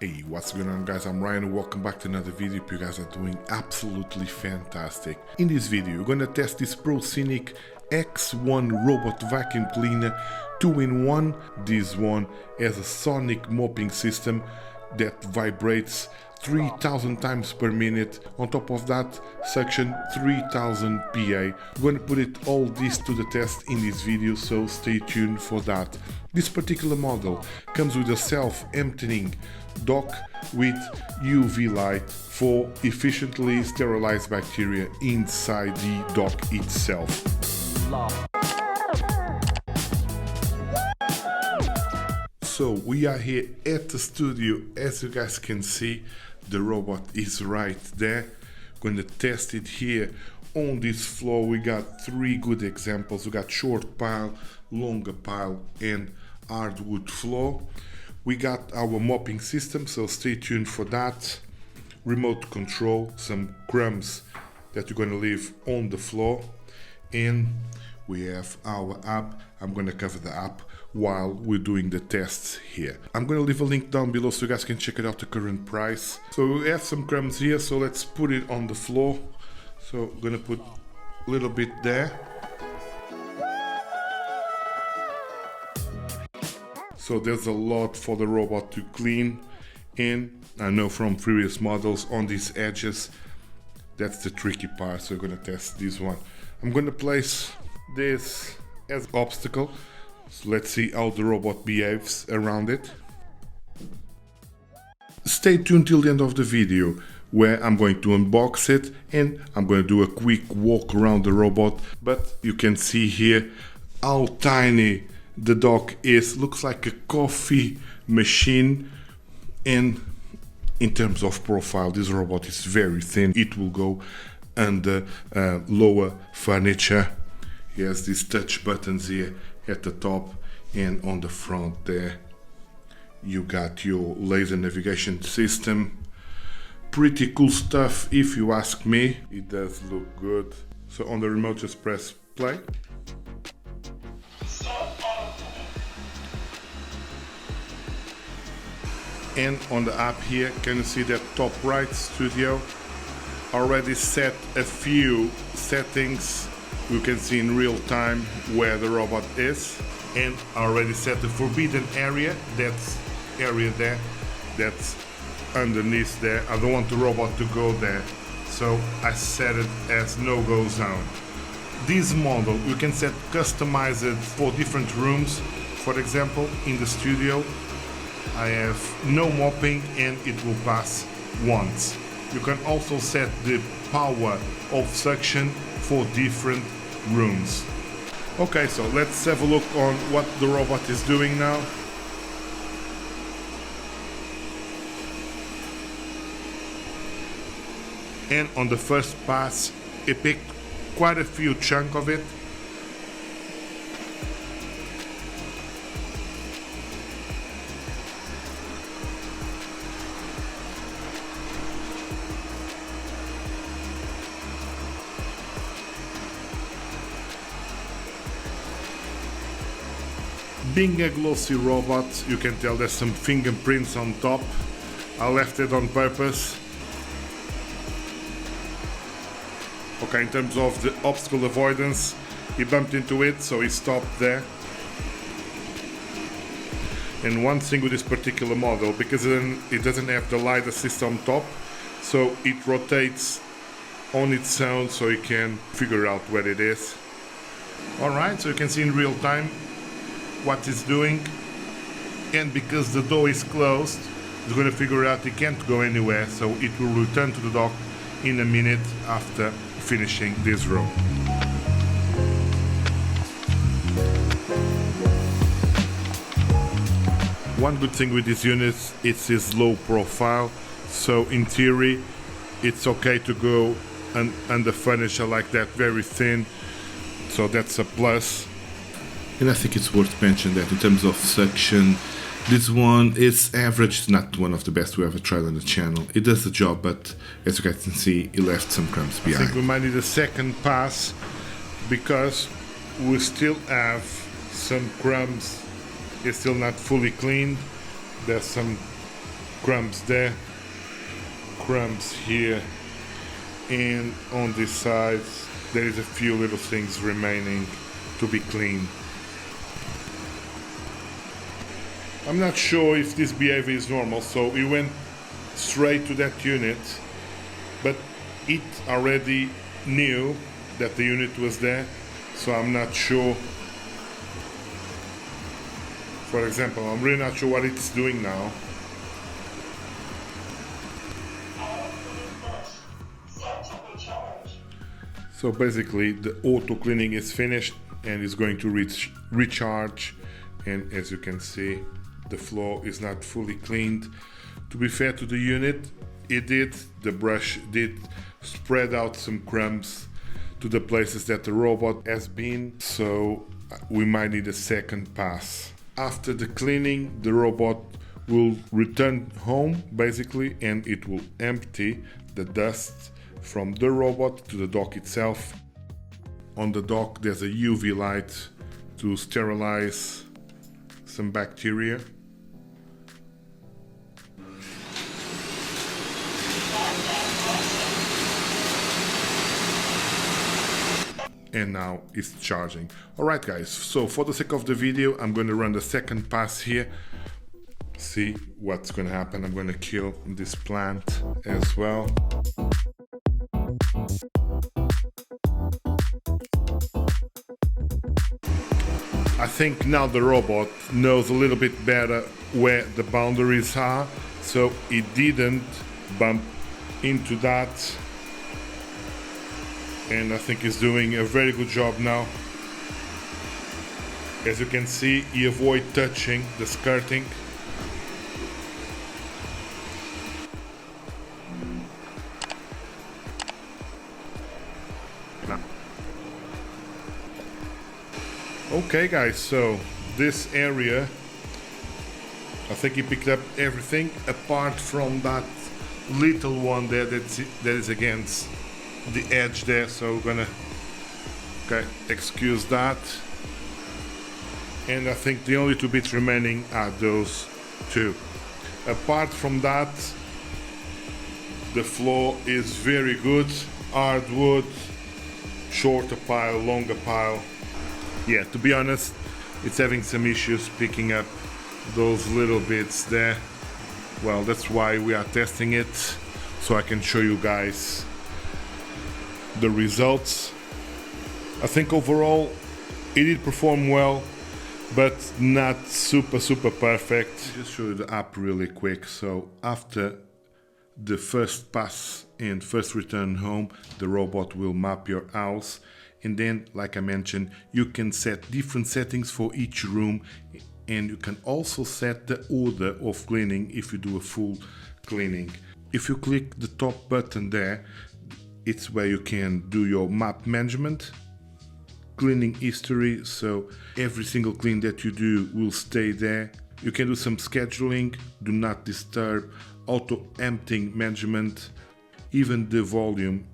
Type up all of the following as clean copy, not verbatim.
Hey, what's going on guys, I'm Ryan and welcome back to another video. You guys are doing absolutely fantastic. In this video, we're gonna test this Proscenic X1 robot vacuum cleaner 2-in-1. This one has a sonic mopping system that vibrates 3000 times per minute. On top of that, suction 3000 PA. We're going to put it all this to the test in this video, so stay tuned for that. This particular model comes with a self-emptying dock with UV light for efficiently sterilized bacteria inside the dock itself. So we are here at the studio. As you guys can see, the robot is right there. Going to test it here on this floor. We got three good examples. We got short pile, longer pile and hardwood floor. We got our mopping system, so stay tuned for that. Remote control, some crumbs that you're going to leave on the floor, and we have our app. I'm going to cover the app while we're doing the tests here. I'm going to leave a link down below so you guys can check it out, the current price. So we have some crumbs here, so let's put it on the floor. So I'm going to put a little bit there. So there's a lot for the robot to clean, and I know from previous models on these edges, that's the tricky part, so we're going to test this one. I'm going to place this as obstacle. So let's see how the robot behaves around it. Stay tuned till the end of the video, where I'm going to unbox it and I'm going to do a quick walk around the robot. But you can see here how tiny the dock is. Looks like a coffee machine, and in terms of profile, this robot is very thin. It will go under lower furniture. He has these touch buttons here at the top, and on the front there you got your laser navigation system. Pretty cool stuff if you ask me. It does look good. So on the remote, just press play. And on the app here, can you see that top right studio? Already set a few settings. You can see in real time where the robot is, and already set the forbidden area. That's area there, that's underneath there. I don't want the robot to go there, so I set it as no-go zone. This model you can set customized for different rooms. For example, in the studio I have no mopping and it will pass once. You can also set the power of suction for different rooms. Okay, so let's have a look on what the robot is doing now. And on the first pass, it picked quite a few chunks of it. Being a glossy robot, you can tell there's some fingerprints on top. I left it on purpose. Okay, in terms of the obstacle avoidance, he bumped into it, so he stopped there. And one thing with this particular model, because it doesn't have the light assist on top, so it rotates on its own so you can figure out where it is. Alright, so you can see in real time what it's doing, and because the door is closed, it's going to figure out it can't go anywhere, so it will return to the dock in a minute after finishing this row. One good thing with this unit, it's its low profile, so in theory it's okay to go under furniture like that, very thin, so that's a plus. And I think it's worth mentioning that in terms of suction, this one is average. It's not one of the best we ever tried on the channel. It does the job, but as you guys can see, it left some crumbs behind. I think we might need a second pass because we still have some crumbs. It's still not fully cleaned. There's some crumbs there, crumbs here, and on this side there is a few little things remaining to be cleaned. I'm not sure if this behavior is normal, so we went straight to that unit, but it already knew that the unit was there, so I'm not sure. For example, I'm really not sure what it's doing now. So basically the auto cleaning is finished and is going to recharge, and as you can see, the floor is not fully cleaned. To be fair to the unit, the brush did spread out some crumbs to the places that the robot has been, so we might need a second pass. After the cleaning, the robot will return home basically, and it will empty the dust from the robot to the dock itself. On the dock there's a UV light to sterilize some bacteria. And now it's charging. Alright guys, so for the sake of the video, I'm going to run the second pass here. See what's going to happen. I'm going to kill this plant as well. I think now the robot knows a little bit better where the boundaries are, so it didn't bump into that. And I think he's doing a very good job now. As you can see, he avoids touching the skirting. Okay guys, so this area, I think he picked up everything apart from that little one there that is against the edge there, so we're gonna excuse that. And I think the only two bits remaining are those two. Apart from that, the floor is very good. Hardwood, shorter pile, longer pile. Yeah, to be honest, it's having some issues picking up those little bits there. Well, that's why we are testing it, so I can show you guys the results. I think overall it did perform well, but not super perfect. Just show you the app really quick. So after the first pass and first return home, the robot will map your house, and then, like I mentioned, you can set different settings for each room, and you can also set the order of cleaning if you do a full cleaning. If you click the top button there, it's where you can do your map management, cleaning history, so every single clean that you do will stay there. You can do some scheduling, do not disturb, auto emptying management, even the volume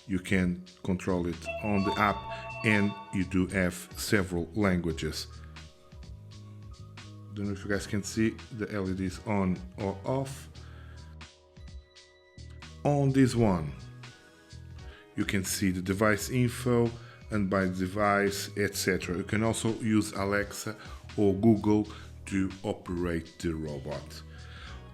you can control it on the app, and you do have several languages. Don't know if you guys can see the LEDs on or off. On this one, you can see the device info, and by device, etc. You can also use Alexa or Google to operate the robot.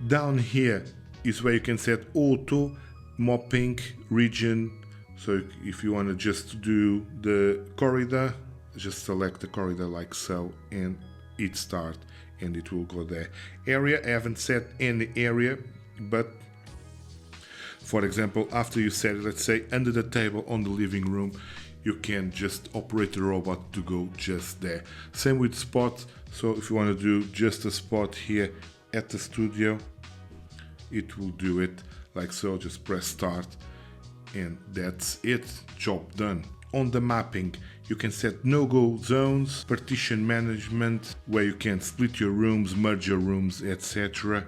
Down here is where you can set auto, mopping, region. So if you want to just do the corridor, just select the corridor like so, and it start, and it will go there. Area, I haven't set any area, but for example, after you set it, let's say under the table on the living room, you can just operate the robot to go just there. Same with spot. So if you want to do just a spot here at the studio, it will do it like so. Just press start, and that's it. Job done. On the mapping, you can set no-go zones, partition management, where you can split your rooms, merge your rooms, etc.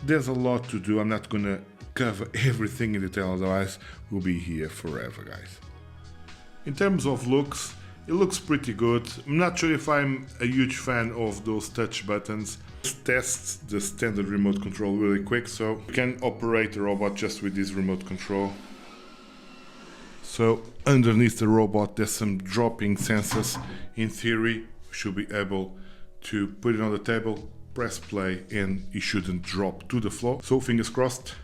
There's a lot to do. I'm not gonna cover everything in detail, otherwise we'll be here forever, guys. In terms of looks, It looks pretty good. I'm not sure if I'm a huge fan of those touch buttons. Let's test the standard remote control really quick. So you can operate the robot just with this remote control. So underneath the robot there's some dropping sensors. In theory, we should be able to put it on the table, press play, and it shouldn't drop to the floor. So fingers crossed.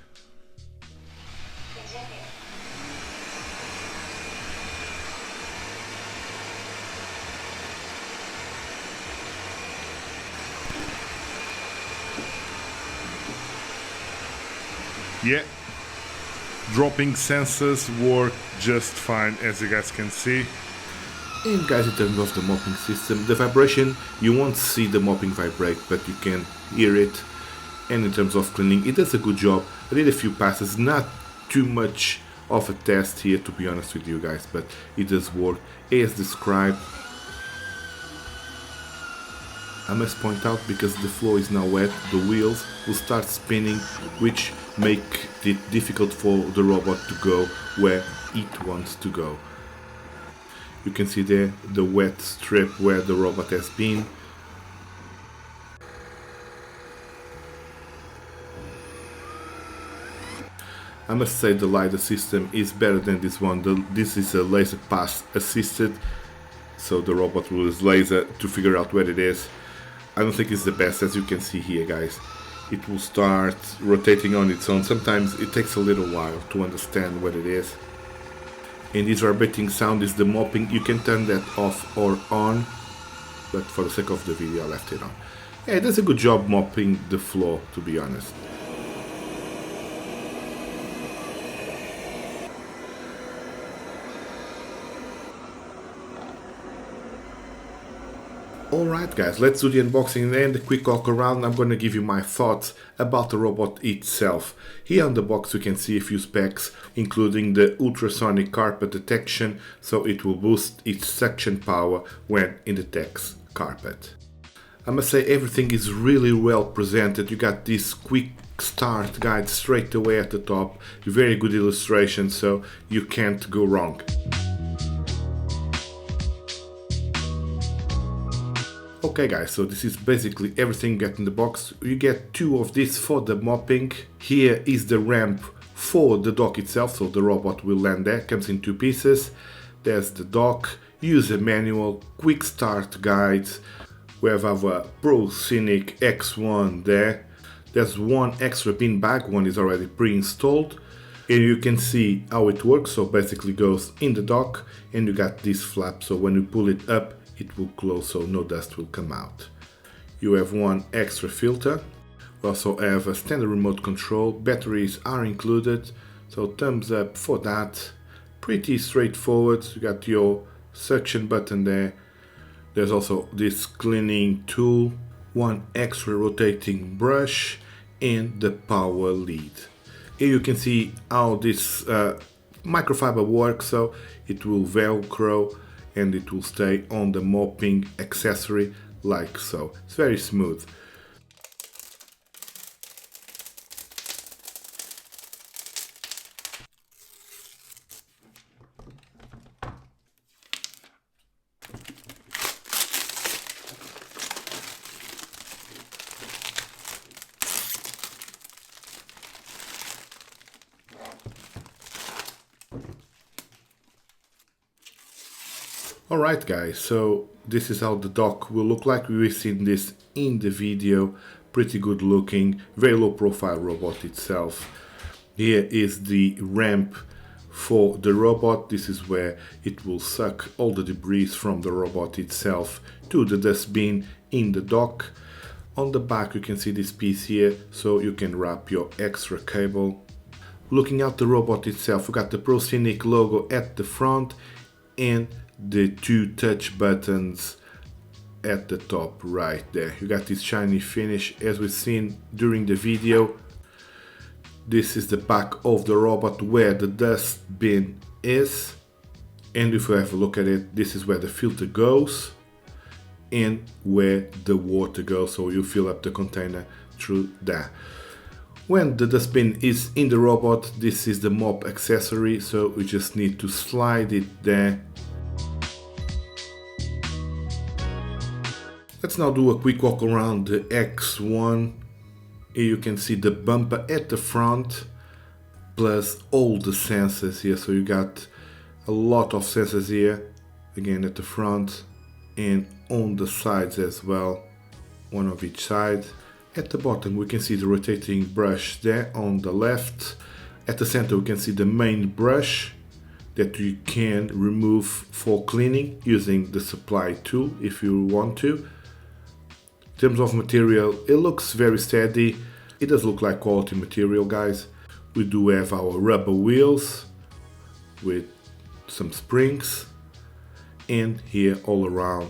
Yeah, dropping sensors work just fine, as you guys can see. And guys, in terms of the mopping system, the vibration, you won't see the mopping vibrate, but you can hear it. And in terms of cleaning, it does a good job. I did a few passes, not too much of a test here, to be honest with you guys, but it does work as described. I must point out, because the floor is now wet, the wheels will start spinning, which make it difficult for the robot to go where it wants to go. You can see there the wet strip where the robot has been. I must say the LiDAR system is better than this one. This is a laser pass assisted, so the robot will use laser to figure out where it is. I don't think it's the best, as you can see here, guys. It will start rotating on its own. Sometimes it takes a little while to understand what it is. And this vibrating sound is the mopping. You can turn that off or on, but for the sake of the video I left it on. Yeah, it does a good job mopping the floor, to be honest. Alright guys, let's do the unboxing and a quick walk around. I'm going to give you my thoughts about the robot itself. Here on the box you can see a few specs, including the ultrasonic carpet detection, so it will boost its suction power when it detects carpet. I must say everything is really well presented. You got this quick start guide straight away at the top, very good illustration, so you can't go wrong. Okay guys, so this is basically everything you get in the box. You get two of these for the mopping. Here is the ramp for the dock itself, so the robot will land there. Comes in two pieces. There's the dock, user manual, quick start guides. We have our Proscenic X1 there. There's one extra bin bag, one is already pre-installed. And you can see how it works, so basically goes in the dock and you got this flap, so when you pull it up it will close so no dust will come out. You have one extra filter. We also have a standard remote control. Batteries are included, so thumbs up for that. Pretty straightforward. You got your suction button there. There's also this cleaning tool, one extra rotating brush and the power lead. Here you can see how this microfiber works, so it will velcro and it will stay on the mopping accessory like so. It's very smooth. Alright guys, so this is how the dock will look like. We've seen this in the video. Pretty good looking, very low profile robot itself. Here is the ramp for the robot. This is where it will suck all the debris from the robot itself to the dustbin in the dock. On the back you can see this piece here, so you can wrap your extra cable. Looking at the robot itself, we got the Proscenic logo at the front and the two touch buttons at the top right there. You got this shiny finish as we've seen during the video. This is the back of the robot where the dustbin is, and if you have a look at it, this is where the filter goes and where the water goes, so you fill up the container through that. When the dustbin is in the robot, this is the mop accessory, so we just need to slide it there. Let's now do a quick walk around the X1. Here you can see the bumper at the front, plus all the sensors here. So you got a lot of sensors here, again at the front and on the sides as well, one of each side. At the bottom we can see the rotating brush there on the left. At the center we can see the main brush that you can remove for cleaning using the supply tool if you want to. In terms of material, it looks very steady. It does look like quality material, guys. We do have our rubber wheels with some springs, and here all around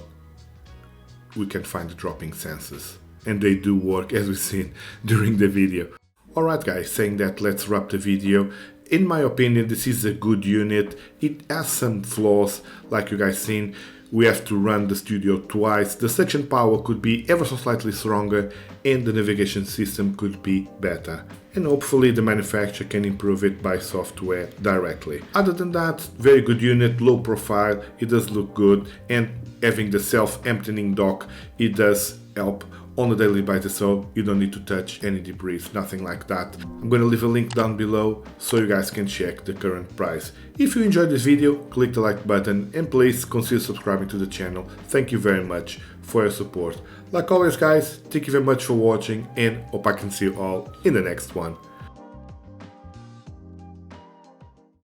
we can find the dropping sensors, and they do work as we've seen during the video. Alright guys, saying that, let's wrap the video. In my opinion, this is a good unit. It has some flaws, like you guys seen. We have to run the studio twice. The suction power could be ever so slightly stronger, and the navigation system could be better. And hopefully the manufacturer can improve it by software directly. Other than that, very good unit, low profile, it does look good, and having the self-emptying dock, it does help on a daily basis, so you don't need to touch any debris, nothing like that. I'm gonna leave a link down below so you guys can check the current price. If you enjoyed this video, click the like button and please consider subscribing to the channel. Thank you very much for your support. Like always guys, thank you very much for watching and hope I can see you all in the next one.